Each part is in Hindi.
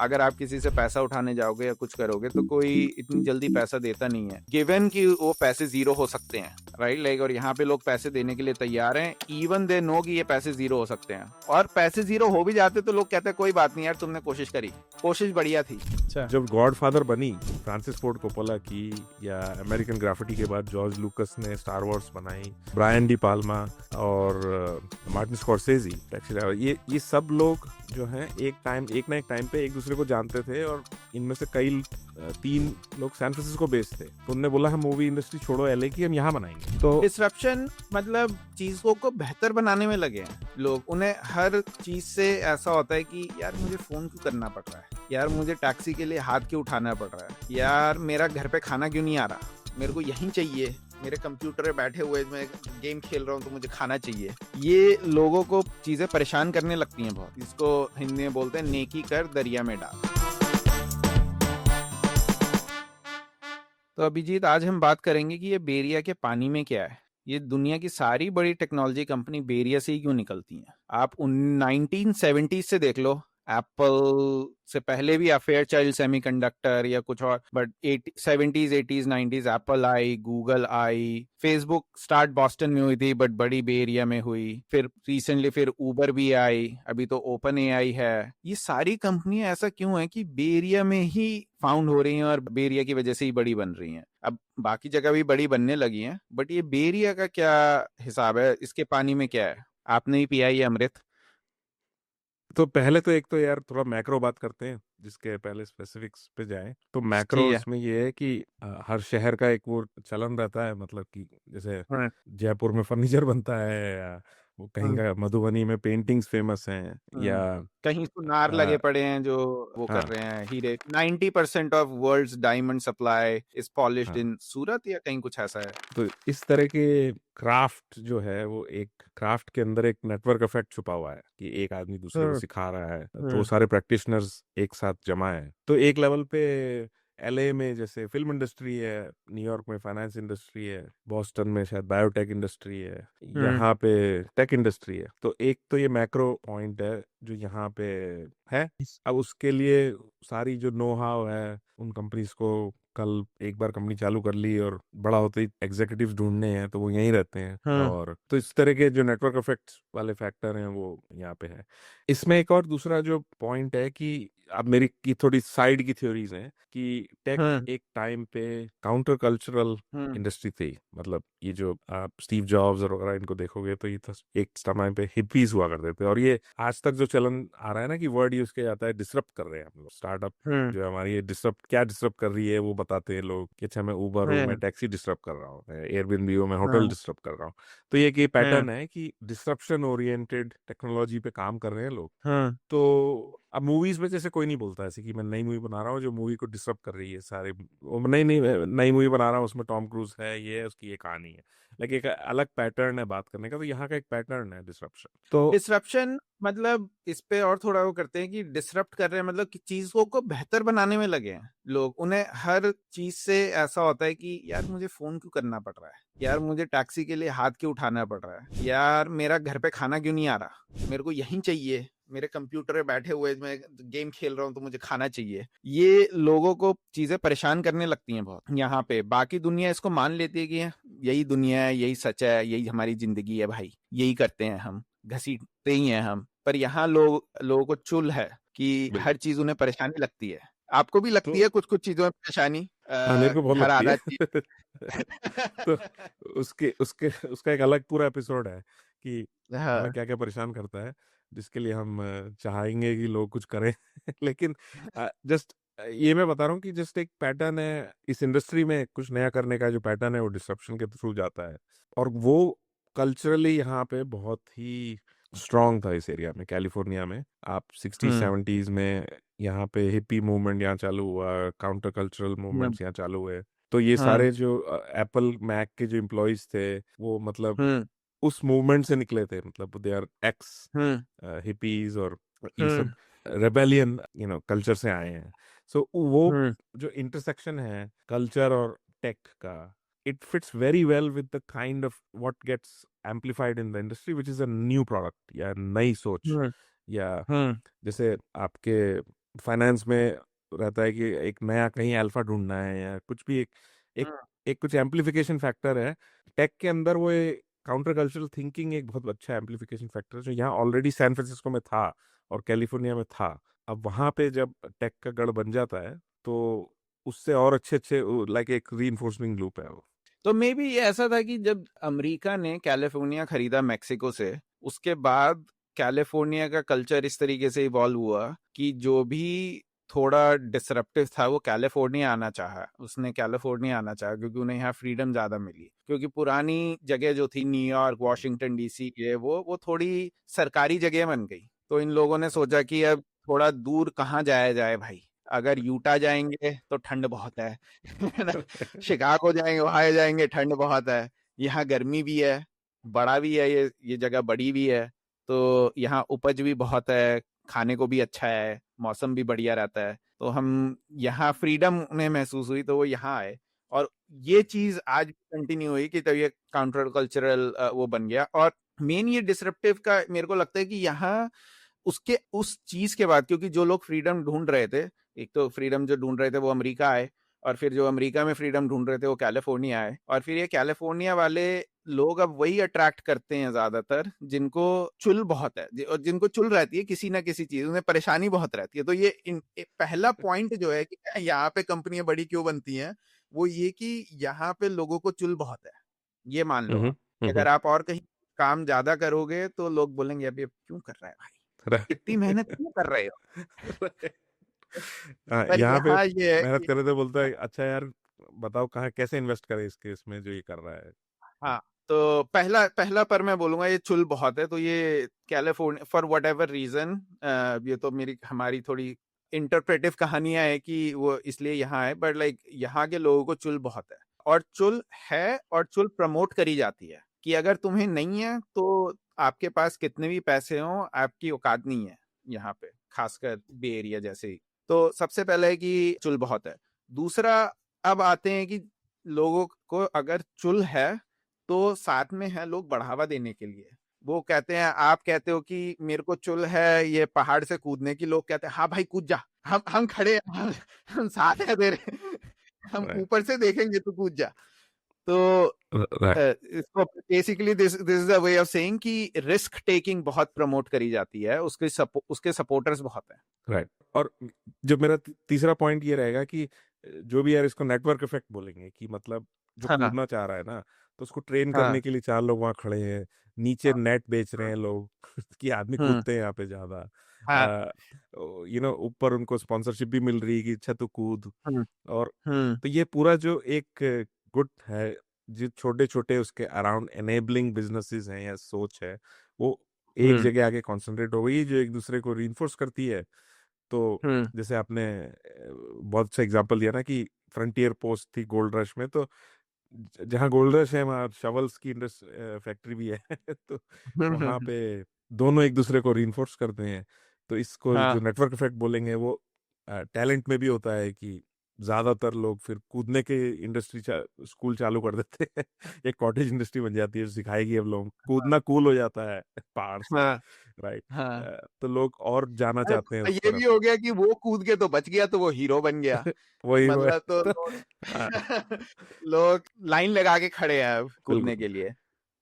अगर आप किसी से पैसा उठाने जाओगे या कुछ करोगे तो कोई इतनी जल्दी पैसा देता नहीं है, गिवन कि वो पैसे जीरो हो सकते हैं, राइट? लाइक, और यहाँ पे लोग पैसे देने के लिए तैयार हैं, इवन दे नो कि ये पैसे जीरो हो सकते हैं, और पैसे जीरो हो भी जाते तो लोग कहते हैं कोई बात नहीं यार, तुमने कोशिश करी, कोशिश बढ़िया थी। जब गॉडफादर बनी फ्रांसिस फोर्ड कोपोला की, या अमेरिकन ग्राफिटी के बाद जॉर्ज लूकस ने स्टार वॉर्स बनाई, ब्रायन डी पाल्मा और मार्टिन स्कॉर्सेज़ी, ये सब लोग जो हैं एक ना एक टाइम पे एक दूसरे को जानते थे, और इनमें से कई 3 लोग सैन फ्रांसिस्को बेस्ड थे, तो उन्होंने बोला हम मूवी इंडस्ट्री छोड़ो एलए की, हम यहाँ बनाएंगे। तो डिसरप्शन मतलब चीजों को बेहतर बनाने में लगे हैं लोग। उन्हें हर चीज से ऐसा होता है कि यार मुझे फोन क्यों करना पड़ रहा है, यार मुझे टैक्सी के लिए हाथ क्यों उठाना पड़ रहा है, यार मेरा घर पे खाना क्यों नहीं आ रहा, मेरे को यहीं चाहिए, मेरे कंप्यूटर पे बैठे हुए मैं गेम खेल रहा हूँ तो मुझे खाना चाहिए। ये लोगों को चीजें परेशान करने लगती हैं बहुत। इसको हिंदी में बोलते हैं नेकी कर दरिया में डाल। तो अभिजीत, आज हम बात करेंगे कि ये बेरिया के पानी में क्या है। ये दुनिया की सारी बड़ी टेक्नोलॉजी कंपनी बेरिया से ही क्यों निकलती हैं। आप 1970s से देख लो, एप्पल से पहले भी फेयर चाइल्ड सेमीकंडक्टर या कुछ और, but 70s 80s 90s Apple I, Google I, Facebook start Boston में हुई थी बट बड़ी बे एरिया में हुई, फिर रिसेंटली फिर ऊबर भी आई, अभी तो ओपन एआई है। ये सारी कंपनियां ऐसा क्यों है कि बे एरिया में ही फाउंड हो रही हैं और बे एरिया की वजह से ही बड़ी बन रही हैं। अब बाकी जगह भी बड़ी बनने लगी हैं, बट ये बे एरिया का क्या हिसाब है, इसके पानी में क्या है? आपने ही पिया ये अमृत। पहले तो एक तो यार थोड़ा मैक्रो बात करते हैं, जिसके पहले स्पेसिफिक्स पे जाए। तो मैक्रो ठीक है। इसमें ये है कि हर शहर का एक वो चलन रहता है, मतलब कि जैसे हाँ, जयपुर में फर्नीचर बनता है, या वो कहीं हाँ, का मधुबनी में पेंटिंग्स फेमस हैं, या कहीं सुनार लगे पड़े हैं जो वो कर हाँ रहे हैं हीरे। 90% of world's diamond supply is polished हाँ, इन सूरत, या कहीं कुछ ऐसा है। तो इस तरह के क्राफ्ट जो है, वो एक क्राफ्ट के अंदर एक नेटवर्क इफेक्ट छुपा हुआ है कि एक आदमी दूसरे को सिखा रहा है, तो वो सारे प्रैक्टिशनर्स एक साथ जमा है। तो एक लेवल पे एलए में जैसे फिल्म इंडस्ट्री है, न्यूयॉर्क में फाइनेंस इंडस्ट्री है, बॉस्टन में शायद बायोटेक इंडस्ट्री है, यहाँ पे टेक इंडस्ट्री है। तो एक तो ये मैक्रो पॉइंट है जो यहाँ पे है। अब उसके लिए सारी जो नो हाउ है उन कंपनीज को, कल एक बार कंपनी चालू कर ली और बड़ा होते ही एग्जीक्यूटिव्स ढूंढने हैं तो वो यहीं रहते हैं। और तो इस तरह के जो नेटवर्क इफेक्ट्स वाले फैक्टर हैं वो यहाँ पे है। इसमें एक और दूसरा जो पॉइंट है कि अब मेरी की थोड़ी साइड की थ्योरीज हैं कि टेक एक टाइम पे काउंटर कल्चरल इंडस्ट्री थी। मतलब ये जो आप स्टीव जॉब्स और वगैरह इनको देखोगे तो ये तो एक समय पे हिप्पीज हुआ करते थे, और ये आज तक जो चलन आ रहा है ना कि वर्ड यूज किया जाता है डिसरप्ट कर रहे हैं हम लोग। स्टार्टअप जो है हमारी, ये डिसरप्ट कर रही है, वो बताते हैं लोग कि अच्छा मैं उबर हूँ, मैं टैक्सी डिसरप्ट कर रहा हूँ, मैं एयरबीएनबी हूँ, मैं होटल डिसरप्ट कर रहा हूँ। तो ये एक पैटर्न है कि डिसरप्शन ओरिएंटेड टेक्नोलॉजी पे काम कर रहे हैं लोग। तो अब मूवीज में जैसे कोई नहीं बोलता ऐसे कि मैं नई मूवी बना रहा हूँ जो मूवी को डिसरप्ट कर रही है, सारे नई मूवी बना रहा हूँ, उसमें टॉम क्रूज है, ये है, उसकी ये कहानी है। लेकिन एक अलग पैटर्न है बात करने का, तो यहाँ का एक पैटर्न है डिसरप्शन। तो डिसरप्शन मतलब इस पे और थोड़ा वो करते हैं कि डिसरप्ट कर रहे हैं, मतलब कि चीजों को बेहतर बनाने में लगे हैं लोग। उन्हें हर चीज से ऐसा होता है कि यार मुझे फोन क्यों करना पड़ रहा है, यार मुझे टैक्सी के लिए हाथ क्यों उठाना पड़ रहा है, यार मेरा घर पे खाना क्यों नहीं आ रहा, मेरे को यहीं चाहिए, मेरे कंप्यूटर पे बैठे हुए मैं गेम खेल रहा हूँ तो मुझे खाना चाहिए। ये लोगों को चीजें परेशान करने लगती हैं बहुत। यहाँ पे बाकी दुनिया इसको मान लेती है कि यही दुनिया है, यही सच है, यही हमारी जिंदगी है भाई, यही करते हैं हम, घसीटते ही हैं हम। पर यहाँ लोगों को चुल है कि हर चीज उन्हें परेशानी लगती है। आपको भी लगती तो है कुछ कुछ चीजों में परेशानी? हाँ, मेरे को बहुत घर लगती आना है। चाहिए। तो उसके उसके उसका एक अलग पूरा एपिसोड है कि हमें हाँ, क्या क्या परेशान करता है, जिसके लिए हम चाहेंगे कि लोग कुछ करें। लेकिन जस्ट ये मैं बता रहा हूँ कि जस्ट एक पैटर्न है इस इंडस्ट्री में, कुछ नया करने का जो पैटर्न है वो डिस्ट्रप्शन के थ्रू जाता है। और वो कल्चरली यहाँ पे बहुत ही स्ट्रांग था इस एरिया में, कैलिफोर्निया में। आप 60s 70s में यहाँ पे हिप्पी मूवमेंट यहाँ चालू हुआ, काउंटर कल्चरल मूवमेंट्स यहाँ चालू हुए। तो ये सारे जो एप्पल मैक के जो एम्प्लॉयज थे वो मतलब उस मूवमेंट से निकले थे, मतलब दे आर एक्स हिपीज, और ये सब रेबेलियन कल्चर से आए हैं। सो वो जो इंटरसेक्शन है कल्चर और टेक का, it fits very well with the kind of what gets amplified in the industry, which is a new product या नई सोच। या जैसे आपके फाइनेंस में रहता है कि एक नया कहीं अल्फा ढूंढना है या कुछ भी, एक हम्म, एक कुछ एम्पलीफिकेशन फैक्टर है। टेक के अंदर वो काउंटर कल्चरल थिंकिंग एक बहुत अच्छा एम्पलीफिकेशन फैक्टर है, जो यहाँ ऑलरेडी सैन फ्रांसिस्को में था और कैलिफोर्निया में था। अब वहां पे जब टेक का गढ़ बन जाता है तो उससे और अच्छे अच्छे, लाइक एक रीइंफोर्समेंट लूप है वो। तो मे बी ये ऐसा था कि जब अमेरिका ने कैलिफोर्निया खरीदा मेक्सिको से, उसके बाद कैलिफोर्निया का कल्चर इस तरीके से इवॉल्व हुआ कि जो भी थोड़ा डिसरप्टिव था वो कैलिफोर्निया आना चाहा, उसने कैलिफोर्निया आना चाहा क्योंकि उन्हें यहाँ फ्रीडम ज्यादा मिली। क्योंकि पुरानी जगह जो थी न्यूयॉर्क, वॉशिंगटन डीसी, ये वो थोड़ी सरकारी जगह बन गई। तो इन लोगों ने सोचा कि अब थोड़ा दूर कहाँ जाया जाए भाई, अगर यूटा जाएंगे तो ठंड बहुत है है ना, शिकागो जाएंगे, वहां जाएंगे ठंड बहुत है, यहाँ गर्मी भी है, बड़ा भी है, ये जगह बड़ी भी है, तो यहाँ उपज भी बहुत है, खाने को भी अच्छा है, मौसम भी बढ़िया रहता है, तो हम यहाँ फ्रीडम उन्हें महसूस हुई तो वो यहाँ आए। और ये चीज आज भी कंटिन्यू हुई कि तब ये काउंटर कल्चरल वो बन गया। और मेन ये डिसरप्टिव का मेरे को लगता है कि यहाँ उसके उस चीज के बाद, क्योंकि जो लोग फ्रीडम ढूंढ रहे थे, एक तो फ्रीडम जो ढूंढ रहे थे वो अमेरिका आए, और फिर जो अमेरिका में फ्रीडम ढूंढ रहे थे वो कैलिफोर्निया आए, और फिर ये कैलिफोर्निया वाले लोग अब वही अट्रैक्ट करते हैं ज्यादातर जिनको चुल बहुत है, और जिनको चुल रहती है किसी ना किसी चीज, उन्हें परेशानी बहुत रहती है। तो ये पहला पॉइंट जो है कि यहाँ पे कंपनियां बड़ी क्यों बनती हैं, वो ये कि यहाँ पे लोगों को चुल बहुत है। ये मान लो हम्म। आप कि अगर आप और कहीं काम ज्यादा करोगे तो लोग बोलेंगे अभी अब क्यों कर रहा है भाई, इतनी मेहनत क्यों कर रहे हो। हाँ, पर यहाँ पे यहाँ ये है मेहनत कि करे तो बोलता है अच्छा यार बताओ कहाँ कैसे इन्वेस्ट करे इसके, इसमें जो ये कर रहा है। हाँ, तो पहला पहला पर मैं बोलूंगा ये चुल बहुत है। तो ये California for whatever reason, ये तो मेरी हमारी थोड़ी इंटरप्रेटिव कहानियां है कि वो इसलिए यहाँ है, बट लाइक यहाँ के लोगों को चुल बहुत है। और चुल है, और चुल प्रमोट करी जाती है कि अगर तुम्हें नहीं है तो आपके पास कितने भी पैसे हों, आपकी औकात नहीं है यहाँ पे, खासकर बे एरिया जैसे ही। तो सबसे पहले है कि चुल बहुत है। दूसरा, अब आते हैं कि लोगों को अगर चुल है तो साथ में है लोग बढ़ावा देने के लिए। वो कहते हैं, आप कहते हो कि मेरे को चुल है ये पहाड़ से कूदने की, लोग कहते हैं हाँ भाई कूद जा, हम खड़े हैं, हम साथ हैं तेरे, हम राइट। ऊपर से देखेंगे तू कूद जा। तो राइट। इसको basically this this is a way of saying कि रिस्क टेकिंग बहुत प्रमोट करी जाती है, उसके सपोर्टर्स बहुत हैं। राइट। और जो मेरा तीसरा पॉइंट ये रहेगा कि जो भी यार इसको नेटवर्क इफेक्ट बोलेंगे, कि मतलब जो हाँ कूदना चाह रहा है ना, तो उसको ट्रेन करने हाँ के लिए 4 लोग वहां खड़े हैं, नीचे हाँ नेट बेच रहे हैं लोग कि आदमी हम्म कूदते हैं यहाँ पे ज्यादा, हाँ ऊपर उनको स्पॉन्सरशिप भी मिल रही है कि अच्छा तू कूद। हम्म और हम्म तो ये पूरा जो एक गुड है, जो छोटे छोटे उसके अराउंड एनेबलिंग बिजनेसेस हैं या सोच है, वो एक हम्म जगह आके कॉन्सेंट्रेट हो गई जो एक दूसरे को रीइंफोर्स करती है। तो हम्म जैसे आपने बहुत अच्छा एग्जांपल दिया ना कि फ्रंटियर पोस्ट थी गोल्ड रश में, तो जहाँ गोल्ड रश है वहाँ शवल्स की फैक्ट्री भी है तो वहाँ हम्म, पे दोनों एक दूसरे को रीइंफोर्स करते हैं। तो इसको जो हाँ नेटवर्क इफेक्ट बोलेंगे वो टैलेंट में भी होता है कि ज्यादातर लोग फिर कूदने के इंडस्ट्री स्कूल चालू कर देते हैं एक कॉटेज इंडस्ट्री बन जाती है जो सिखाएगी, अब लोग कूदना कूल हो जाता है पहाड़ से। हाँ राइट। हाँ। तो लोग और जाना अरे चाहते हैं तो उस ये भी तरफ। हो गया कि वो कूद के तो बच गया तो वो हीरो बन गया। वो हीरो है मतलब तो तो लोग हाँ, लोग लाइन लगा के खड़े हैं अब कूदने बिल्कुल। के लिए।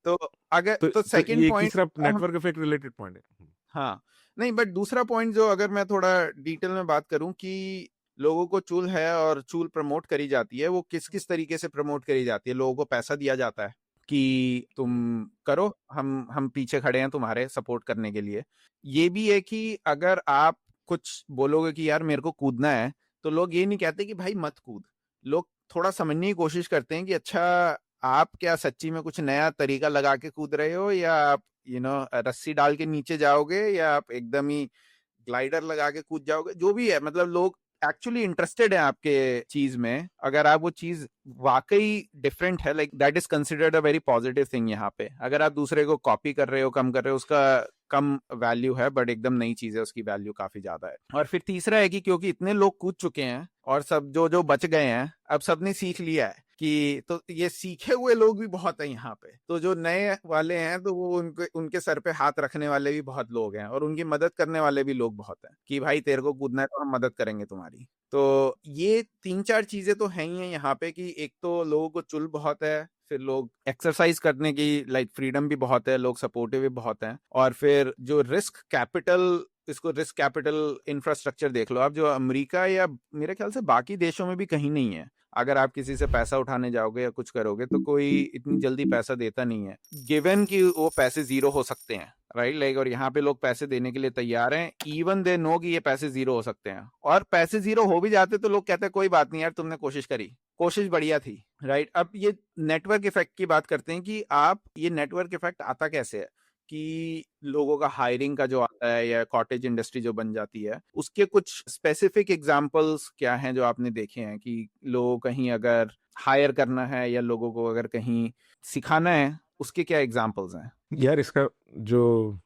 तो अगर तो तो तो सेकंड ये एक पॉइंट, तीसरा नेटवर्क इफेक्ट रिलेटेड पॉइंट है। हाँ नहीं, बट दूसरा पॉइंट जो अगर मैं थोड़ा डिटेल में बात करूं कि लोगों को चूल है और चूल प्रमोट करी जाती है, वो किस किस तरीके से प्रमोट करी जाती है। लोगों को पैसा दिया जाता है कि तुम करो, हम पीछे खड़े हैं तुम्हारे सपोर्ट करने के लिए। ये भी है कि अगर आप कुछ बोलोगे कि यार मेरे को कूदना है, तो लोग ये नहीं कहते कि भाई मत कूद। लोग थोड़ा समझने की कोशिश करते हैं कि अच्छा आप क्या सच्ची में कुछ नया तरीका लगा के कूद रहे हो, या आप रस्सी डाल के नीचे जाओगे, या आप एकदम ही ग्लाइडर लगा के कूद जाओगे, जो भी है। मतलब लोग एक्चुअली इंटरेस्टेड है आपके चीज में, अगर आप वो चीज वाकई डिफरेंट है, like that is considered a very positive thing. यहाँ पे अगर आप दूसरे को कॉपी कर रहे हो, कम कर रहे हो, उसका कम वैल्यू है, बट एकदम नई चीज है उसकी वैल्यू काफी ज्यादा है। और फिर तीसरा है कि क्योंकि इतने लोग कूद चुके हैं और सब जो जो बच गए हैं, अब सबने सीख लिया है कि तो ये सीखे हुए लोग भी बहुत हैं यहाँ पे, तो जो नए वाले हैं तो वो उनके उनके सर पे हाथ रखने वाले भी बहुत लोग हैं, और उनकी मदद करने वाले भी लोग बहुत हैं कि भाई तेरे को कूदना है तो हम मदद करेंगे तुम्हारी। तो ये 3-4 चीजें तो हैं ही हैं यहाँ पे, कि एक तो लोगों को चुल बहुत है, फिर लोग एक्सरसाइज करने की लाइक फ्रीडम भी बहुत है, लोग सपोर्टिव भी बहुत हैं, और फिर जो रिस्क कैपिटल, इसको रिस्क कैपिटल इंफ्रास्ट्रक्चर देख लो आप, जो अमेरिका या मेरे ख्याल से बाकी देशों में भी कहीं नहीं है। अगर आप किसी से पैसा उठाने जाओगे या कुछ करोगे तो कोई इतनी जल्दी पैसा देता नहीं है, गिवन कि वो पैसे जीरो हो सकते हैं, राइट लाइक। और यहाँ पे लोग पैसे देने के लिए तैयार हैं, इवन दे नो कि ये पैसे जीरो हो सकते हैं, और पैसे जीरो हो भी जाते तो लोग कहते हैं कोई बात नहीं यार, तुमने कोशिश करी, कोशिश बढ़िया थी, राइट। अब ये नेटवर्क इफेक्ट की बात करते हैं कि आप, ये नेटवर्क इफेक्ट आता कैसे है, कि लोगों का हायरिंग का जो आता है या कॉटेज इंडस्ट्री जो बन जाती है, उसके कुछ स्पेसिफिक एग्जांपल्स क्या हैं जो आपने देखे हैं, कि लोगों कहीं अगर हायर करना है या लोगों को अगर कहीं सिखाना है, उसके क्या एग्जांपल्स हैं? यार इसका जो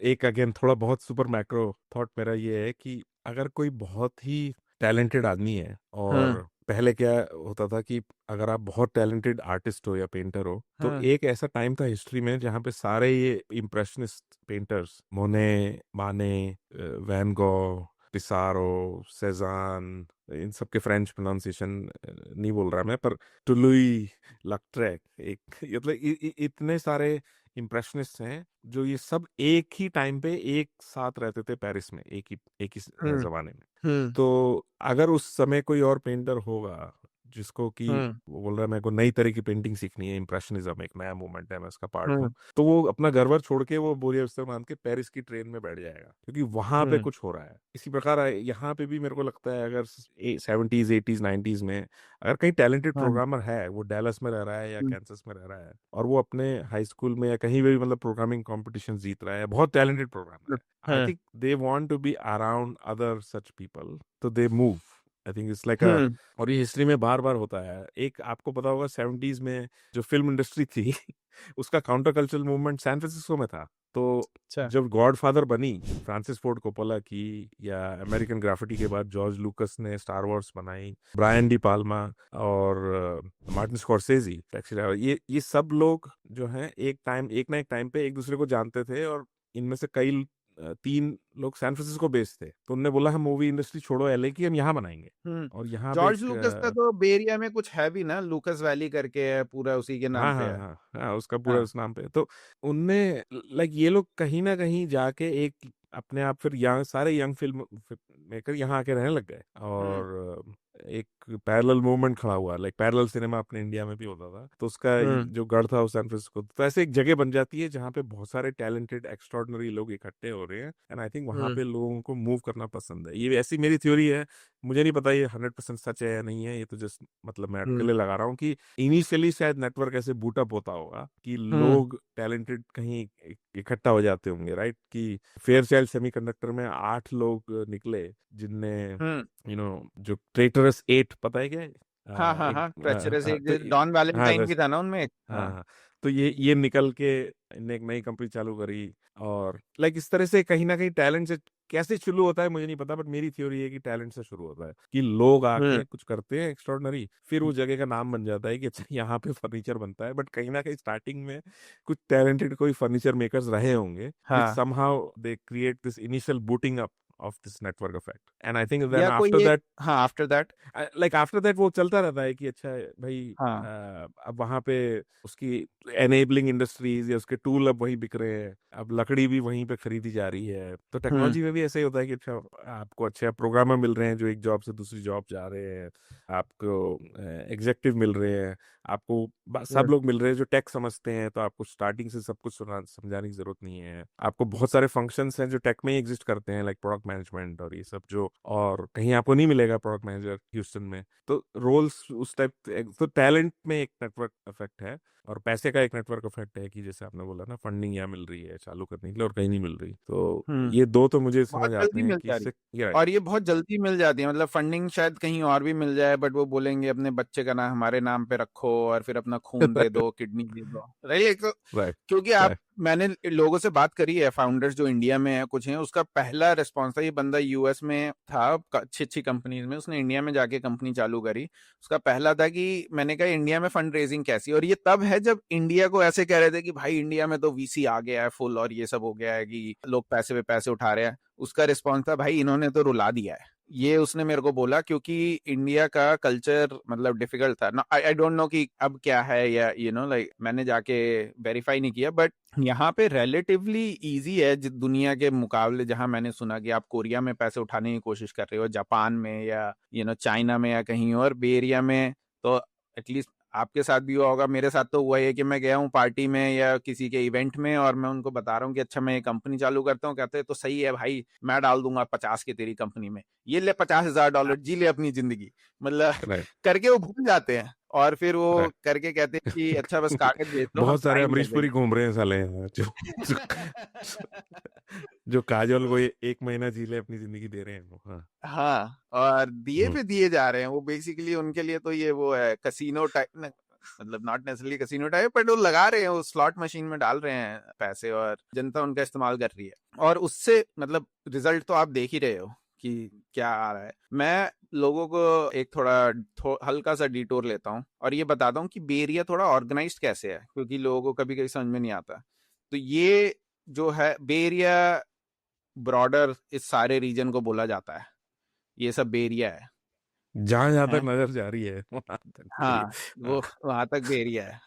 एक अगेन थोड़ा बहुत सुपर मैक्रो थॉट मेरा ये है कि अगर कोई बहुत ही टैलेंटेड आदमी है, हाँ और पहले क्या होता था कि अगर आप बहुत टैलेंटेड आर्टिस्ट हो या पेंटर हो, तो हाँ एक ऐसा टाइम था हिस्ट्री में जहाँ पे सारे ये इम्प्रेशनिस्ट पेंटर्स, मोने, माने, वैन गो, पिसारो, सेजान, इन सब के फ्रेंच प्रोनाउंसिएशन नहीं बोल रहा मैं, पर टुलुई लॉट्रेक, एक मतलब इतने सारे इम्प्रेशनिस्ट हैं जो ये सब एक ही टाइम पे एक साथ रहते थे पेरिस में, एक ही हम्म जमाने में। हम्म तो अगर उस समय कोई और पेंटर होगा जिसको कि हम्म वो बोल रहा है मेरे को नई तरह की पेंटिंग सीखनी है, इम्प्रेशनिज्म एक नया मूवमेंट है, मैं उसका पार्ट हम्म हूँ, तो वो अपना घर वर छोड़ के वो बोरिया बिस्तर बांध के पेरिस की ट्रेन में बैठ जाएगा, क्योंकि वहां पे हम्म कुछ हो रहा है। इसी प्रकार यहाँ पे भी मेरे को लगता है, अगर 70s 80s 90s में अगर कहीं टैलेंटेड हाँ प्रोग्रामर है, वो डैलस में रह रहा है या हम्म, कैंसस में रह रहा है, और वो अपने हाई स्कूल में या कहीं भी मतलब प्रोग्रामिंग कॉम्पिटिशन जीत रहा है, बहुत टैलेंटेड प्रोग्रामर है, आई हाँ think they want to be around other such people, तो they move. I think it's like a, hmm और ये हिस्ट्री में बार बार होता है। एक आपको पता होगा 70s में जो फिल्म इंडस्ट्री थी उसका counter cultural movement San Francisco में था। तो अच्छा जब गॉडफादर बनी फ्रांसिस फोर्ड कोपोला की, या अमेरिकन ग्राफिटी के बाद जॉर्ज लूकस ने स्टार वॉर्स बनाई, ब्रायन डी पाल्मा और मार्टिन स्कॉर्सेजी, टैक्सी ड्राइवर, ये सब लोग जो हैं एक ना एक टाइम पे एक दूसरे को जानते थे, और इनमें से कई 3 लोग सैन फ्रांसिस्को बेस्ड थे, तो उनने बोला हम मूवी इंडस्ट्री छोड़ो एलए की, हम यहाँ बनाएंगे। हम्म और यहाँ पे जॉर्ज एक लूकस का तो बेरिया में कुछ है भी ना, लूकस वैली करके है, पूरा उसी के नाम हाँ पे हाँ है। हाँ हाँ, उसका पूरा हाँ उस नाम पे है। तो उनने लाइक ये लोग कहीं ना कहीं जाके एक अपने आप, फिर यहाँ सारे यंग फिल्म मेकर यहाँ आके रहने लग गए, हम्म और एक पैरेलल मूवमेंट खड़ा हुआ, लाइक पैरेलल सिनेमा अपने इंडिया में भी होता था, तो उसका हम्म जो गढ़ था वो सैन फ्रांसिस्को, तो ऐसे एक जगह बन जाती है जहाँ पे बहुत सारे टैलेंटेड एक्स्ट्रॉर्डनरी लोग इकट्ठे हो रहे हैं, एंड आई थिंक वहाँ हम्म पे लोगों को मूव करना पसंद है। ये ऐसी मेरी थ्योरी है, मुझे नहीं पता ये 100% सच है या नहीं है, ये तो जस्ट मतलब मैं हम्म अटकलें लगा रहा हूँ कि इनिशियली शायद नेटवर्क ऐसे बूटअप होता होगा कि हम्म लोग टैलेंटेड कहीं इकट्ठा हो जाते होंगे, राइट, कि फेयरचाइल्ड सेमीकंडक्टर में 8 लोग निकले जिनने हम्म जो ट्रेटरस 8 पता है क्या है? हाँ हाँ एक हाँ, ट्रेचरस, एक तो डॉन हाँ वैलेंटाइन भी था ना उनमें एक। हाँ हाँ हाँ, तो ये निकल के इनने एक नई कंपनी चालू करी, और लाइक इस तरह से कहीं ना कहीं टैलेंट से कैसे शुरू होता है मुझे नहीं पता, बट मेरी थ्योरी है कि टैलेंट से शुरू होता है, कि लोग हम्म आके कुछ करते हैं एक्स्ट्रॉर्डनरी, फिर वो जगह का नाम बन जाता है कि अच्छा यहाँ पे फर्नीचर बनता है, बट कहीं ना कहीं स्टार्टिंग में कुछ टैलेंटेड कोई फर्नीचर मेकर्स रहे होंगे, विच हाँ, somehow they create this initial booting up of this network effect, and I think then या आफ्टर कोई एक, दैट, हाँ after that, like after that वो चलता रहता है कि अच्छा भाई, हाँ अब वहां पे उसकी एनेबलिंग इंडस्ट्रीज या उसके टूल अब वही बिक रहे हैं, अब लकड़ी भी वहीं पे खरीदी जा रही है, तो हम्म टेक्नोलॉजी में भी ऐसा ही होता है कि अच्छा आपको अच्छे प्रोग्रामर मिल रहे हैं जो एक जॉब से दूसरी जॉब जा रहे हैं, आपको एग्जेक्टिव मिल रहे हैं, आपको सब हम्म लोग मिल रहे हैं जो टेक समझते हैं, तो आपको स्टार्टिंग से सब कुछ समझाने की जरूरत नहीं है, आपको बहुत सारे फंक्शंस हैं जो टेक में ही एग्जिस्ट करते हैं, लाइक प्रोडक्ट मैनेजमेंट और ये सब, जो और कहीं आपको नहीं मिलेगा प्रोडक्ट मैनेजर ह्यूस्टन में, तो रोल्स उस टाइप, तो टैलेंट में एक नेटवर्क इफेक्ट है, और पैसे का एक नेटवर्क इफेक्ट है कि जैसे आपने बोला ना, फंडिंग यहाँ मिल रही है चालू करने के लिए और कहीं नहीं मिल रही, तो हम्म ये दो तो मुझे बहुत समझ आते जल्दी हैं मिल कि जा रही इससे ये है, और ये बहुत जल्दी मिल जाती है, मतलब फंडिंग शायद कहीं और भी मिल जाए, बट वो बोलेंगे अपने बच्चे का नाम हमारे नाम पे रखो, और फिर अपना खून दे दो, किडनी दे दो, राइट? राइट क्योंकि आप, राइट मैंने लोगों से बात करी है, फाउंडर्स जो इंडिया में है कुछ हैं, उसका पहला रिस्पॉन्स था, ये बंदा यूएस में था अच्छी अच्छी कंपनीज में, उसने इंडिया में जाके कंपनी चालू करी। उसका पहला था कि मैंने कहा इंडिया में फंड रेजिंग कैसी, और ये तब है जब इंडिया को ऐसे कह रहे थे कि भाई इंडिया में तो वीसी आ गया है फुल और ये सब हो गया है कि लोग पैसे पे पैसे उठा रहे हैं। उसका रिस्पॉन्स था भाई इन्होंने तो रुला दिया है। ये उसने मेरे को बोला, क्योंकि इंडिया का कल्चर मतलब डिफिकल्ट था ना। आई डोंट नो कि अब क्या है, या लाइक मैंने जाके वेरीफाई नहीं किया, बट यहाँ पे रिलेटिवली इजी है दुनिया के मुकाबले। जहां मैंने सुना कि आप कोरिया में पैसे उठाने की कोशिश कर रहे हो, जापान में या चाइना में या कहीं और बे एरिया में, तो एटलीस्ट आपके साथ भी हुआ होगा, मेरे साथ तो हुआ है कि मैं गया हूँ पार्टी में या किसी के इवेंट में और मैं उनको बता रहा हूँ कि अच्छा मैं ये कंपनी चालू करता हूँ, कहते हैं तो सही है भाई, मैं डाल दूंगा 50 की तेरी कंपनी में, ये ले $50,000, जी ले अपनी जिंदगी, मतलब राइट करके वो भूल जाते हैं और फिर वो राइट। करके कहते हैं कि अच्छा बस कागज भेज दो हम बहुत सारे साइन कर अमरीश पुरी देंगे। घूम रहे हैं साले यहाँ, जो जो काजल को ये 1 महीना जी ले अपनी जिंदगी दे रहे हैं वो। हाँ हाँ, और दिए हम्म, पे दिए जा रहे हैं वो, बेसिकली उनके लिए तो ये वो है कसिनो टाइप, मतलब not necessarily casino type, but वो लगा रहे हैं, वो स्लॉट मशीन में डाल रहे हैं पैसे और जनता उनका इस्तेमाल कर रही है, और उससे मतलब रिजल्ट तो आप देख ही रहे हो कि क्या आ रहा है। मैं लोगों को एक हल्का सा डिटोर लेता हूँ और ये बताता हूँ कि बे एरिया थोड़ा ऑर्गेनाइज्ड कैसे है, क्योंकि लोगों को कभी कभी समझ में नहीं आता। तो ये जो है बे एरिया, ब्रॉडर इस सारे रीजन को बोला जाता है, ये सब बे एरिया जहाँ जहाँ तक है। नजर जा रही है वहाँ तक हाँ, हाँ वो वहां तक बे एरिया है।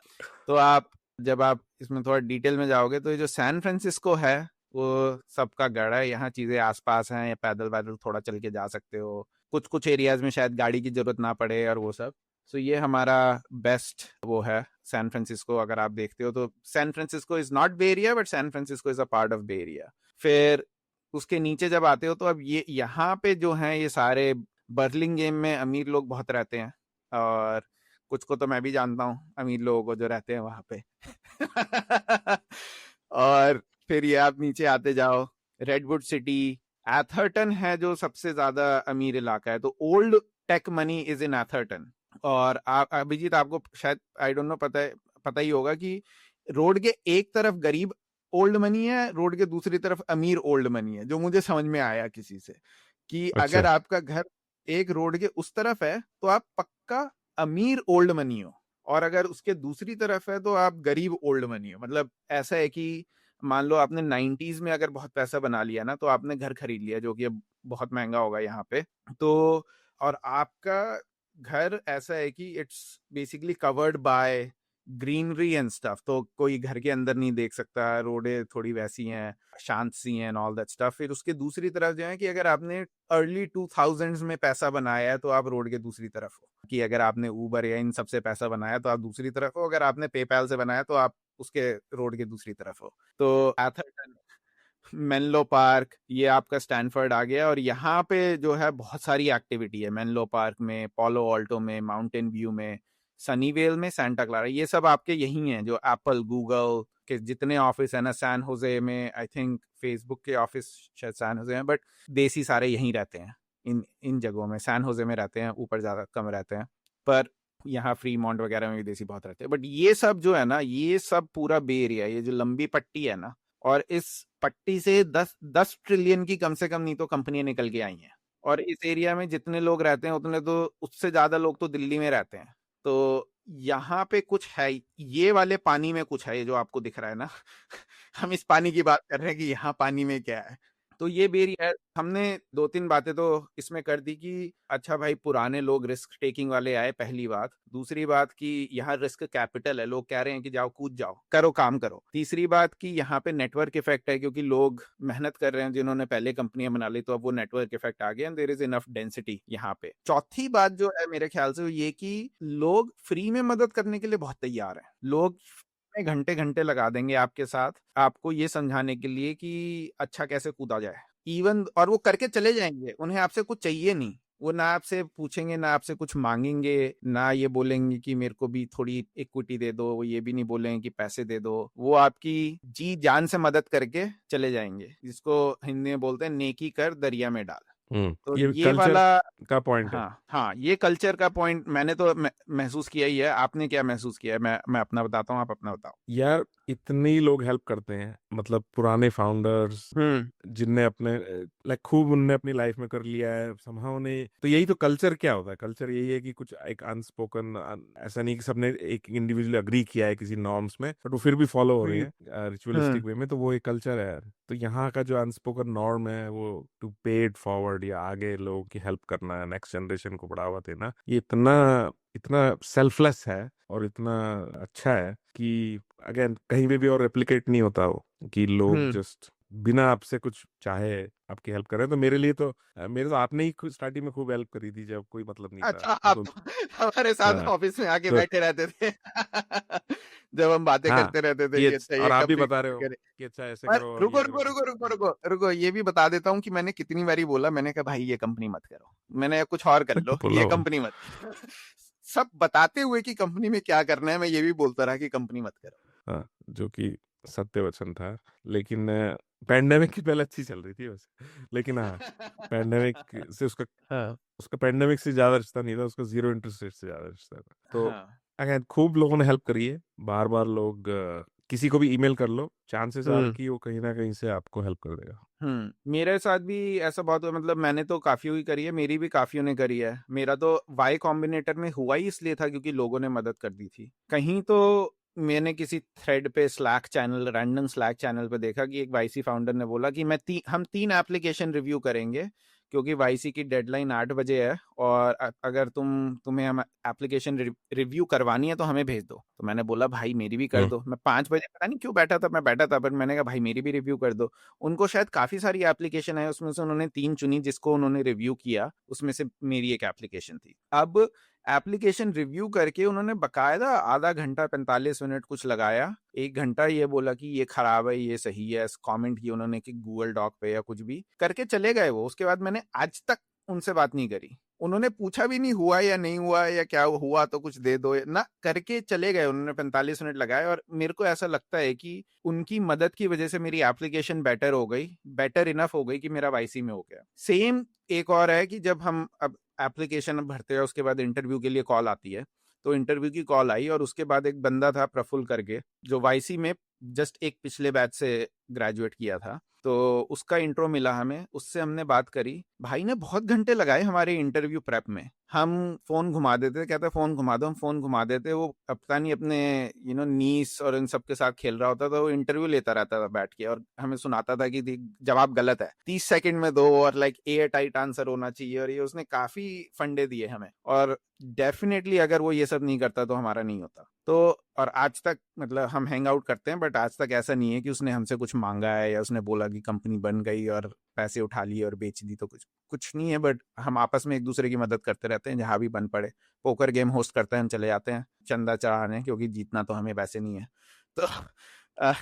तो आप जब आप इसमें थोड़ा डिटेल में जाओगे तो ये जो सैन फ्रांसिस्को है वो सबका गढ़ है, यहाँ चीजें आसपास हैं, या पैदल पैदल थोड़ा चल के जा सकते हो, कुछ कुछ एरियाज में शायद गाड़ी की जरूरत ना पड़े और वो सब। सो ये हमारा बेस्ट वो है सैन फ्रांसिस्को। अगर आप देखते हो तो San Francisco is not Bay area, but San Francisco is a part of Bay area. फिर उसके नीचे जब आते हो तो अब ये यहाँ पे जो है ये सारे बर्लिंगेम में अमीर लोग बहुत रहते हैं, और कुछ को तो मैं भी जानता हूँ अमीर लोगों को जो रहते हैं वहां पे। और फिर ये आप नीचे आते जाओ, रेडवुड सिटी, एथर्टन है जो सबसे ज्यादा अमीर इलाका है, तो old tech money is in Atherton. और आप अभिजीत, आपको शायद आई डोंट नो पता ही होगा कि रोड के एक तरफ गरीब ओल्ड मनी है, रोड के दूसरी तरफ अमीर ओल्ड मनी है, जो मुझे समझ में आया किसी से, कि अगर अच्छा आपका घर एक रोड के उस तरफ है तो आप पक्का अमीर ओल्ड मनी हो, और अगर उसके दूसरी तरफ है तो आप गरीब ओल्ड मनी हो। मतलब ऐसा है कि मान लो आपने 90s में अगर बहुत पैसा बना लिया ना, तो आपने घर खरीद लिया जो कि अब बहुत महंगा होगा यहाँ पे, तो और आपका घर ऐसा है कि it's basically covered by greenery and stuff, तो कोई घर के अंदर नहीं देख सकता, रोडें थोड़ी वैसी हैं, शांत सी हैं, ऑल दैट स्टफ। फिर उसके दूसरी तरफ जो है कि अगर आपने अर्ली 2000s में पैसा बनाया है तो आप रोड के दूसरी तरफ हो, कि अगर आपने ऊबर या इन सबसे पैसा बनाया तो आप दूसरी तरफ हो, अगर आपने पेपैल से बनाया तो आप उसके रोड के दूसरी तरफ हो। तो एथर्टन, मेनलो पार्क, ये आपका स्टैनफोर्ड आ गया, और यहाँ पे जो है बहुत सारी एक्टिविटी है मेनलो पार्क में, पोलो ऑल्टो में, माउंटेन व्यू में, सनीवेल में, सांता क्लारा, ये सब आपके यही हैं जो एप्पल गूगल के जितने ऑफिस है ना, सैन होजे में आई थिंक फेसबुक के ऑफिस शायद सैन होजे हैं, बट देसी सारे यहीं रहते हैं, इन इन जगहों में। सैन होजे में रहते हैं, ऊपर ज्यादा कम रहते हैं, पर यहाँ फ्रीमॉन्ट वगैरह में भी देसी बहुत रहते हैं। बट ये सब जो है ना, ये सब पूरा बे एरिया, ये जो लंबी पट्टी है ना, और इस पट्टी से 10 ट्रिलियन की कम से कम नहीं तो कंपनियां निकल के आई हैं, और इस एरिया में जितने लोग रहते हैं उतने तो, उससे ज्यादा लोग तो दिल्ली में रहते हैं। तो यहाँ पे कुछ है, ये वाले पानी में कुछ है, ये जो आपको दिख रहा है ना। हम इस पानी की बात कर रहे हैं कि यहाँ पानी में क्या है। तो ये बेरी है। हमने 2-3 बातें तो इसमें कर दी कि अच्छा भाई पुराने लोग रिस्क टेकिंग वाले आए, पहली बात। दूसरी बात कि यहाँ रिस्क कैपिटल है, लोग कह रहे हैं कि जाओ कूद जाओ, करो काम करो। तीसरी बात कि यहाँ पे नेटवर्क इफेक्ट है, क्योंकि लोग मेहनत कर रहे हैं, जिन्होंने पहले कंपनियां बना ली, तो अब वो नेटवर्क इफेक्ट आ गया, and there is enough density यहाँ पे। चौथी बात जो है मेरे ख्याल से वो ये कि लोग फ्री में मदद करने के लिए बहुत तैयार हैं। लोग में घंटे घंटे लगा देंगे आपके साथ, आपको ये समझाने के लिए कि अच्छा कैसे कूदा जाए, इवन, और वो करके चले जाएंगे, उन्हें आपसे कुछ चाहिए नहीं, वो ना आपसे पूछेंगे, ना आपसे कुछ मांगेंगे, ना ये बोलेंगे कि मेरे को भी थोड़ी इक्विटी दे दो, वो ये भी नहीं बोलेंगे कि पैसे दे दो, वो आपकी जी जान से मदद करके चले जाएंगे, जिसको हिंदी में बोलते हैं नेकी कर दरिया में डाल। तो ये ये कल्चर वाला, का पॉइंट है। हाँ हाँ, ये कल्चर का पॉइंट मैंने तो महसूस किया ही है। आपने क्या महसूस किया है? मैं अपना बताता हूँ, आप अपना बताओ। यार इतने ही लोग हेल्प करते हैं, मतलब पुराने फाउंडर्स हम्म। जिनने अपने लाइक खूब उनने अपनी लाइफ में कर लिया है समहाउ ने। तो यही तो कल्चर क्या होता है, कल्चर यही है कि कुछ एक अनस्पोकन, ऐसा नहीं कि सबने एक इंडिविजुअल अग्री किया है किसी नॉर्म्स में बट वो फिर भी फॉलो हो रही हम्म। है हम्म। रिचुअलिस्टिक वे में, तो वो एक कल्चर है यार। तो यहाँ का जो अनस्पोकन नॉर्म है वो टू पे इट फॉरवर्ड, या आगे लोगों की हेल्प करना, नेक्स्ट जनरेशन को बढ़ावा देना, ये इतना इतना सेल्फलेस है और इतना अच्छा है कि अगेन कहीं पे भी और रेप्लिकेट नहीं होता वो, कि लोग हम्म। जस्ट बिना आपसे कुछ चाहे आपकी हेल्प करें। तो मेरे लिए तो मेरे तो आपने ही स्टार्टिंग में खूब हेल्प करी थी जब कोई मतलब नहीं था। अच्छा, आप तो तो हमारे साथ हाँ ऑफिस में आके तो बैठे रहते थे जब हम बातें हाँ करते रहते थे कि कि अच्छा और ये आप भी कंपनी बता रहे हो करे। कि अच्छा ऐसे पर करो और रुको ये रुको करो। रुको रुको रुको रुको, ये भी बता देता हूँ कि मैंने कितनी बारी बोला, मैंने कहा भाई ये कंपनी मत करो, मैंने कुछ और कर लो, ये बोलो। कंपनी मत करो। सब बताते हुए कि कंपनी में क्या करना है, मैं ये भी बोलता रहा कि कंपनी मत करो। हाँ, जो कि सत्य वचन था। लेकिन पैंडेमिक की पहले अच्छी चल रही थी वैसे, लेकिन हाँ पैंडेमिक से उसका हाँ उसका पैंडेमिक से ज्यादा रिश्ता नहीं था, उसका जीरो इंटरेस्ट रेट से ज्यादा रिश्ता था। तो हाँ। अगेन खूब लोगों ने हेल्प करी है, बार बार लोग किसी को भी ईमेल कर लो, चांसेस आर हम्म। कि वो कहीं ना कहीं से आपको हेल्प कर देगा। मेरे साथ भी ऐसा बहुत हुआ, मतलब मैंने तो काफियों की करी है, मेरी भी काफियों ने करी है। मेरा तो वाई कॉम्बिनेटर में हुआ ही इसलिए था क्योंकि लोगों ने मदद कर दी थी कहीं तो। मैंने किसी थ्रेड पे, slack channel, random slack channel पे देखा कि एक वाईसी फाउंडर ने बोला कि हम 3 एप्लीकेशन रिव्यू करेंगे क्योंकि वाईसी की डेडलाइन 8 बजे है, और अगर तुम्हें हम एप्लीकेशन रिव्यू करवानी है तो हमें भेज दो। तो मैंने बोला भाई मेरी भी कर हम्म दो। मैं 5 बजे पता नहीं क्यों बैठा था, मैं बैठा था, पर मैंने कहा भाई मेरी भी रिव्यू कर दो। उनको शायद काफी सारी एप्लीकेशन है, उसमें से उन्होंने 3 चुनी जिसको उन्होंने रिव्यू किया, उसमें से मेरी एक एप्लीकेशन थी। अब एप्लीकेशन रिव्यू करके उन्होंने बकायदा आधा घंटा 45 मिनट कुछ लगाया, 1 घंटा ये बोला कि ये खराब है, ये सही है, कमेंट किए उन्होंने कि गूगल डॉक पे या कुछ भी करके चले गए वो। उसके बाद मैंने आज तक उनसे बात नहीं करी। उन्होंने पूछा भी नहीं हुआ या नहीं हुआ या क्या हुआ तो कुछ दे दो ना, करके चले गए। उन्होंने 45 मिनट लगाए, और मेरे को ऐसा लगता है कि उनकी मदद की वजह से मेरी एप्लीकेशन बेटर हो गई, बेटर इनफ हो गई कि मेरा वाईसी में हो गया। सेम एक और है कि जब हम अब एप्लीकेशन भरते हैं उसके बाद इंटरव्यू के लिए कॉल आती है, तो इंटरव्यू की कॉल आई और उसके बाद एक बंदा था प्रफुल्ल करके, जो वाईसी में जस्ट एक पिछले बैच से ग्रेजुएट किया था। तो उसका इंट्रो मिला हमें, उससे हमने बात करी। भाई ने बहुत घंटे लगाए हमारे इंटरव्यू प्रेप में। हम फोन घुमा देते, कहते फोन घुमा दो, हम फोन घुमा देते, वो पता नहीं अपने नीस और इन सब के साथ खेल रहा होता था। वो इंटरव्यू लेता रहता था बैठ के और हमें सुनाता था कि जवाब गलत है, 30 सेकंड में दो, और लाइक एयर टाइट आंसर होना चाहिए। और ये उसने काफी फंडे दिए हमें, और डेफिनेटली अगर वो ये सब नहीं करता तो हमारा नहीं होता। तो और आज तक मतलब हम हैंग आउट करते हैं, बट आज तक ऐसा नहीं है कि उसने हमसे कुछ मांगा है या उसने बोला कि कंपनी बन गई और पैसे उठा लिए और बेच दी, तो कुछ कुछ नहीं है। बट हम आपस में एक दूसरे की मदद करते रहते हैं जहां भी बन पड़े। पोकर गेम होस्ट करते हैं, हम चले जाते हैं चंदा चढ़ाने, क्योंकि जीतना तो हमें वैसे नहीं है। तो अ,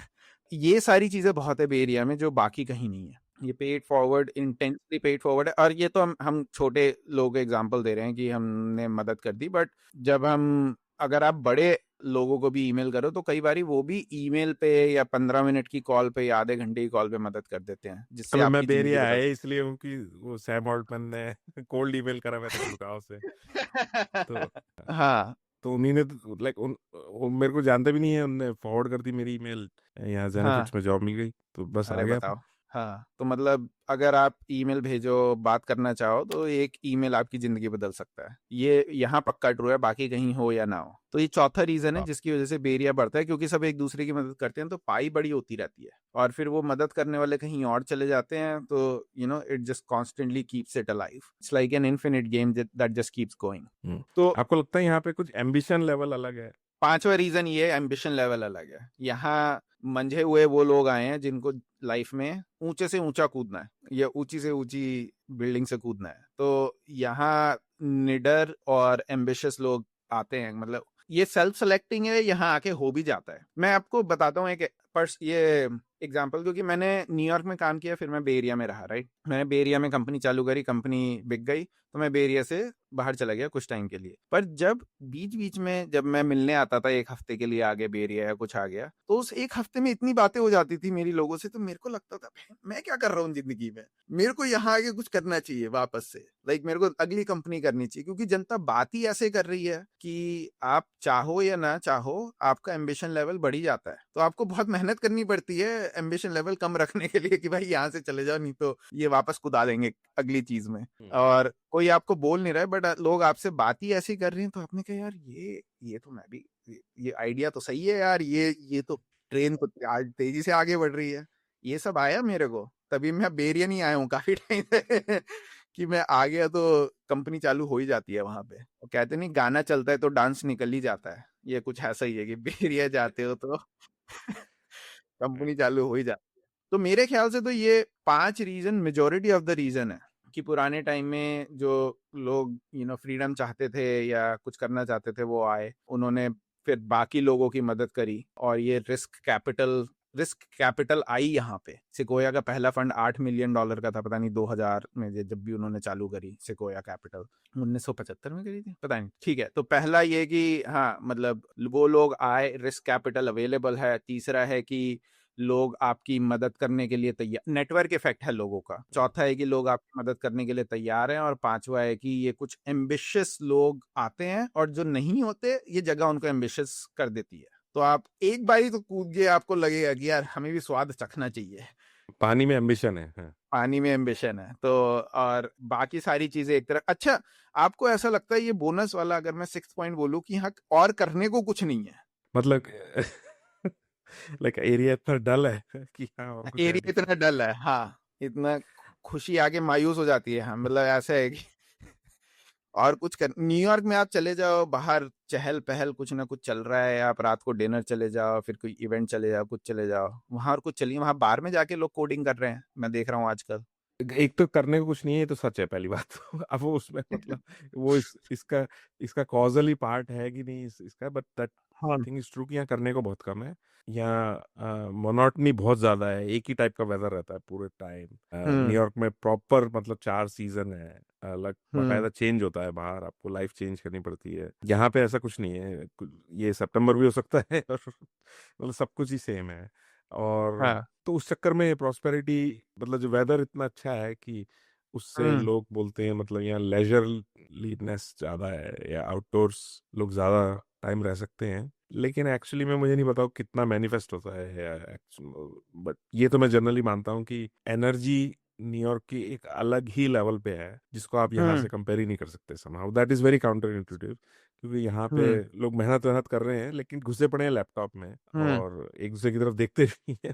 ये सारी चीजें बहुत है बे एरिया में जो बाकी कहीं नहीं है। ये paid forward, intensely paid forward है। और ये तो हम छोटे लोग एग्जांपल दे रहे हैं कि हमने मदद कर दी, बट जब हम अगर आप बड़े लोगों को भी ईमेल करो तो कई बार वो भी ईमेल पे या 15 मिनट की कॉल पे या आधे घंटे की कॉल पे मदद कर देते हैं, जिससे अबे मैं आपकी जिंदगी बेरिया बदल आया इसलिए हूँ कि वो सैम ऑल्टमैन ने कोल्ड ईमेल करा मैं तो गुड़गांव से। तो हाँ तो उन्हीं ने लाइक वो मेरे को जानते भी नहीं है, उनने फॉरवर्ड कर दी मेरी ईमेल, यहाँ हाँ। जेनेफिट्स में जॉब मिल गई, तो बस आ अरे गया। बताओ। हाँ, तो मतलब अगर आप ईमेल भेजो, बात करना चाहो, तो एक ईमेल आपकी जिंदगी बदल सकता है। ये यहाँ पक्का ट्रू है, बाकी कहीं हो या ना हो। तो ये चौथा रीजन है जिसकी वजह से बेरिया बढ़ता है, क्योंकि सब एक दूसरे की मदद करते हैं तो पाई बड़ी होती रहती है, और फिर वो मदद करने वाले कहीं और चले जाते हैं। तो it just constantly keeps it alive. It's like an infinite game that just keeps going. तो आपको लगता है यहाँ पे कुछ एम्बिशन लेवल अलग है? पांचवा रीजन ये, एम्बिशन लेवल अलग है। यहाँ मंझे हुए वो लोग आए हैं जिनको लाइफ में ऊंचे से ऊंचा कूदना है या ऊंची से ऊंची बिल्डिंग से कूदना है। तो यहाँ निडर और एम्बिशियस लोग आते हैं। मतलब ये सेल्फ सेलेक्टिंग है, यहाँ आके हो भी जाता है। मैं आपको बताता हूँ एक ये एग्जाम्पल, क्योंकि मैंने न्यूयॉर्क में काम किया, फिर मैं बे एरिया में रहा, राइट। मैंने बे एरिया में कंपनी चालू करी, कंपनी बिक गई, तो मैं बे एरिया से बाहर चला गया कुछ टाइम के लिए। पर जब बीच बीच में जब मैं मिलने आता था 1 हफ्ते के लिए आगे बेरिया या कुछ आ गया, तो उस 1 हफ्ते में इतनी बातें हो जाती थी मेरी लोगों से, तो मेरे को लगता था मैं क्या कर रहा हूँ जिंदगी में, मेरे को यहाँ आगे कुछ करना चाहिए वापस से, लाइक मेरे को अगली कंपनी करनी चाहिए, क्योंकि जनता बात ही ऐसे कर रही है कि आप चाहो या ना चाहो आपका एम्बिशन लेवल बढ़ ही जाता है। तो आपको बहुत मेहनत करनी पड़ती है एम्बिशन लेवल कम रखने के लिए कि भाई यहाँ से चले जाओ, नहीं तो ये वापस कुदा देंगे अगली चीज में। और कोई आपको बोल नहीं रहा है, बट लोग आपसे बात ही ऐसी कर रही हैं, तो आपने कहा यार ये तो मैं भी, ये आइडिया तो सही है यार, ये तो ट्रेन तो आज तेजी से आगे बढ़ रही है। ये सब आया मेरे को, तभी मैं बेरिया नहीं आया हूँ काफी टाइम से कि मैं आ गया तो कंपनी चालू हो ही जाती है वहां पे। और कहते नहीं गाना चलता है तो डांस निकल ही जाता है, ये कुछ ऐसा ही है कि बेरिया जाते हो तो कंपनी चालू हो ही जाती है। तो मेरे ख्याल से तो ये 5 reason majority of the reason है कि पुराने टाइम में जो लोग फ्रीडम चाहते थे या कुछ करना चाहते थे वो आए, उन्होंने फिर बाकी लोगों की मदद करी, और ये रिस्क कैपिटल आई यहाँ पे। सिकोया का पहला फंड $8 मिलियन का था, पता नहीं 2000 में जब भी उन्होंने चालू करी सिकोया कैपिटल, 1975 में करी थी पता नहीं, ठीक है। तो पहला ये कि हाँ मतलब वो लोग आए, रिस्क कैपिटल अवेलेबल है। तीसरा है कि लोग आपकी मदद करने के लिए तैयार, नेटवर्क इफेक्ट है लोगों का। चौथा है कि लोग आपकी मदद करने के लिए तैयार हैं। और पांचवा है कि ये कुछ एम्बिशियस लोग आते हैं, और जो नहीं होते ये जगह उनको एम्बिशियस कर देती है। तो आप एक बारी तो कूद के आपको लगेगा कि यार हमें भी स्वाद चखना चाहिए। पानी में एम्बिशन है, हाँ। पानी में एम्बिशन है तो, और बाकी सारी चीजें एक तरह। अच्छा, आपको ऐसा लगता है ये बोनस वाला, अगर मैं 6 पॉइंट बोलूं कि हाँ और करने को कुछ नहीं है, मतलब लाइक एरिया इतना डल है कि हाँ और कुछ है एरिया नहीं। इतना डल है, हाँ, इतना खुशी आगे मायूस हो जाती है। हाँ मतलब ऐसा है कि और कुछ कर, न्यूयॉर्क में आप चले जाओ, बाहर चहल पहल कुछ ना कुछ चल रहा है, आप रात को डिनर चले जाओ, फिर कोई इवेंट चले जाओ, कुछ चले जाओ वहां, और कुछ चलिए वहां बार में जाके लोग कोडिंग कर रहे हैं, मैं देख रहा हूँ आजकल। एक तो करने को कुछ नहीं है, ये तो सच है पहली बात तो। अब वो उसमें मतलब वो इसका इसका कॉजली पार्ट है कि नहीं इसका, बट दैट हाँ। थिंग इज ट्रू कि यहाँ करने को बहुत कम है। यहाँ मोनोटनी बहुत ज्यादा है, एक ही टाइप का वेदर रहता है पूरे टाइम। हम्म। न्यूयॉर्क में प्रॉपर मतलब 4 सीजन है, अलग हम्म। बाकायदा चेंज होता है, बाहर आपको लाइफ चेंज करनी पड़ती है। यहाँ पे ऐसा कुछ नहीं है, ये सितंबर भी हो सकता है और मतलब सब कुछ ही सेम है। और हाँ। तो उस चक्कर में प्रॉस्पेरिटी, मतलब जो वेदर इतना अच्छा है कि उससे हम्म। लोग बोलते हैं मतलब यहाँ लेजरलीनेस ज्यादा है, या आउटडोर्स लोग ज्यादा टाइम रह सकते हैं। लेकिन एक्चुअली में मुझे नहीं पता कितना मैनिफेस्ट होता है, बट ये तो मैं जनरली मानता हूँ कि एनर्जी न्यूयॉर्क की एक अलग ही लेवल पे है, जिसको आप यहाँ हम्म। से कंपेयर ही नहीं कर सकते। Somehow that is very counter intuitive, क्योंकि यहाँ पे हम्म। लोग मेहनत मेहनत कर रहे हैं लेकिन घुसे पड़े हैं लैपटॉप में, हम्म। और एक दूसरे की तरफ देखते भी हैं।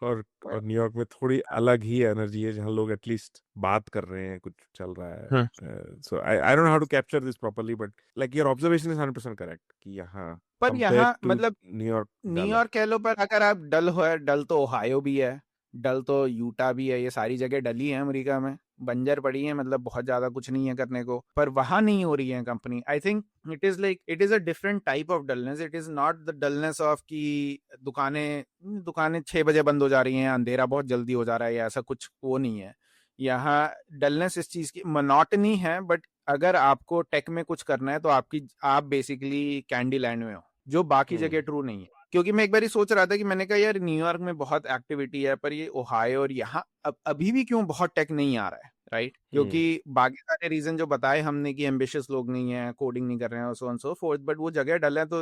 और न्यूयॉर्क में थोड़ी अलग ही एनर्जी है, जहाँ लोग एटलीस्ट बात कर रहे हैं, कुछ चल रहा हम्म। है। So I don't know how to capture this properly, but like your observation is 100% correct कि यहाँ पर कंपेयर यहाँ टू मतलब न्यूयॉर्क डल है। न्यूयॉर्क कह लो, पर अगर आप डल हो, डल तो ओहायो भी है, डल तो यूटा भी है, ये सारी जगह डली है अमेरिका में, बंजर पड़ी है, मतलब बहुत ज्यादा कुछ नहीं है करने को। पर वहां नहीं हो रही है company. I think it is a different type of dullness. It is not the dullness of कि दुकानें दुकानें 6 बजे बंद हो जा रही हैं, अंधेरा बहुत जल्दी हो जा रहा है, या ऐसा कुछ वो नहीं है। यहाँ डलनेस इस चीज की मोनोटनी है। बट अगर आपको टेक में कुछ करना है तो आप बेसिकली कैंडी लैंड में हो, जो बाकी हम्म। जगह ट्रू नहीं है। क्योंकि मैं एक बार ही सोच रहा था कि मैंने कहा यार न्यूयॉर्क में बहुत एक्टिविटी है, पर ये ओहायो और यहाँ अभी भी क्यों बहुत टेक नहीं आ रहा है, राइट? हम्म। क्योंकि बाकी सारे रीजन जो बताए हमने कि एम्बिशियस लोग नहीं है, कोडिंग नहीं कर रहे हैं, so and so fourth, but वो जगह डल है, तो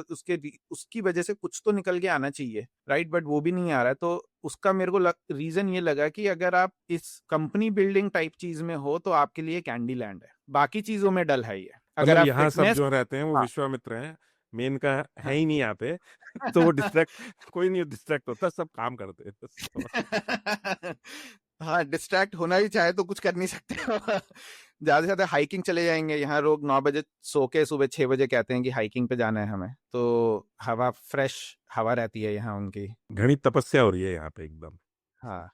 उसकी वजह से कुछ तो निकल के आना चाहिए, राइट? बट वो भी नहीं आ रहा है। तो उसका मेरे को रीजन ये लगा कि अगर आप इस कंपनी बिल्डिंग टाइप चीज में हो तो आपके लिए कैंडी लैंड है, बाकी चीजों में डल है ये। अगर मतलब आप यहाँ सब फिटनेस, जो रहते हैं वो हाँ, विश्वामित्र हैं, मेन का है हाँ। ही नहीं यहाँ पे। तो वो डिस्ट्रैक्ट, कोई नहीं डिस्ट्रैक्ट होता, सब काम करते हैं बस। हाँ, डिस्ट्रैक्ट होना भी चाहे तो कुछ कर नहीं सकते हो। ज्यादा से ज्यादा हाइकिंग चले जाएंगे। यहाँ लोग 9 बजे सो के सुबह 6 बजे कहते हैं कि हाइकिंग पे जाना है हमें, तो हवा फ्रेश हवा रहती है यहाँ उनकी। घनी तपस्या हो रही है यहाँ पे एकदम। हाँ।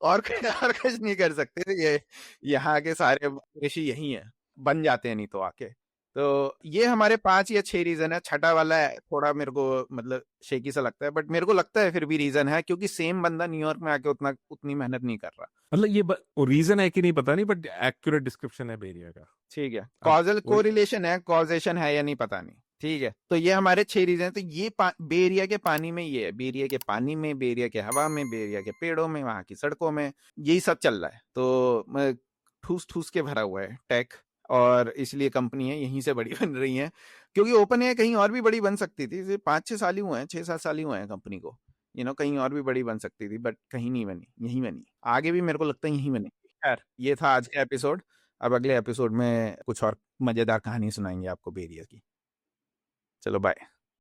और कुछ नहीं कर सकते ये। यहाँ के सारे ऋषि यही है, बन जाते हैं नहीं तो आके। तो ये हमारे 5 या 6 रीजन है। छठा वाला है थोड़ा मेरे को मतलब शेकी सा लगता है, बट मेरे को लगता है फिर भी रीजन है, क्योंकि सेम बंदा न्यूयॉर्क में आके उतनी मेहनत नहीं कर रहा। मतलब ये रीजन है कि नहीं पता नहीं, बट एक्यूरेट डिस्क्रिप्शन है बेरिया का। ठीक है, अब कॉजल वही कोरिलेशन है, कॉजेशन है या नहीं पता नहीं। ठीक है, तो ये हमारे 6 रीजन है। तो ये बेरिया के पानी में ये है, बेरिया के पानी में, बेरिया के हवा में, बेरिया के पेड़ों में, वहां की सड़कों में, यही सब चल रहा है। तो ठूस ठूस के भरा हुआ है टेक, और इसलिए कंपनी है यहीं से बड़ी बन रही है। क्योंकि ओपन है कहीं और भी बड़ी बन सकती थी, 5-6 साल ही हुए हैं, 6-7 साल ही हुए हैं कंपनी को, कहीं और भी बड़ी बन सकती थी, बट कहीं नहीं बनी, यहीं बनी। आगे भी मेरे को लगता है यहीं बनी। खैर, ये था आज का एपिसोड। अब अगले एपिसोड में कुछ और मजेदार कहानी सुनाएंगे आपको बेरिया की। चलो बाय।